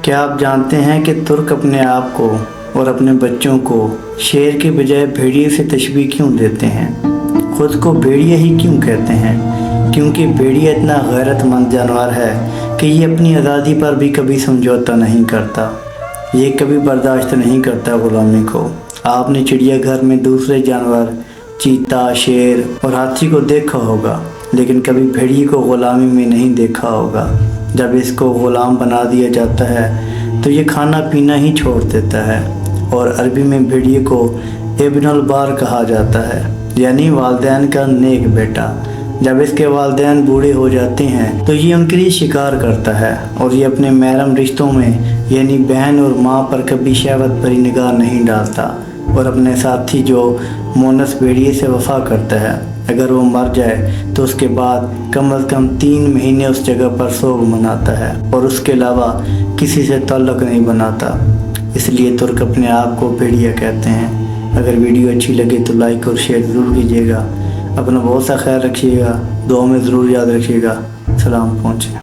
کیا آپ جانتے ہیں کہ ترک اپنے آپ کو اور اپنے بچوں کو شیر کے بجائے بھیڑیے سے تشبیہ کیوں دیتے ہیں؟ خود کو بھیڑیا ہی کیوں کہتے ہیں؟ کیونکہ بھیڑیا اتنا غیرت مند جانور ہے کہ یہ اپنی آزادی پر بھی کبھی سمجھوتا نہیں کرتا۔ یہ کبھی برداشت نہیں کرتا غلامی کو۔ آپ نے چڑیا گھر میں دوسرے جانور چیتا، شیر اور ہاتھی کو دیکھا ہوگا، لیکن کبھی بھیڑیے کو غلامی میں نہیں دیکھا ہوگا۔ جب اس کو غلام بنا دیا جاتا ہے تو یہ کھانا پینا ہی چھوڑ دیتا ہے، اور عربی میں بھیڑیے کو ابن البار کہا جاتا ہے، یعنی والدین کا نیک بیٹا۔ جب اس کے والدین بوڑھے ہو جاتے ہیں تو یہ ان کے لیے شکار کرتا ہے، اور یہ اپنے محرم رشتوں میں یعنی بہن اور ماں پر کبھی شہوت بھری نگاہ نہیں ڈالتا، اور اپنے ساتھی جو مونس بھیڑیے سے وفا کرتا ہے، اگر وہ مر جائے تو اس کے بعد کم از کم 3 مہینے اس جگہ پر سوگ مناتا ہے، اور اس کے علاوہ کسی سے تعلق نہیں بناتا۔ اس لیے ترک اپنے آپ کو بھیڑیا کہتے ہیں۔ اگر ویڈیو اچھی لگے تو لائک اور شیئر ضرور کیجیے گا۔ اپنا بہت سا خیال رکھیے گا، دعاؤں میں ضرور یاد رکھیے گا۔ سلام پہنچے۔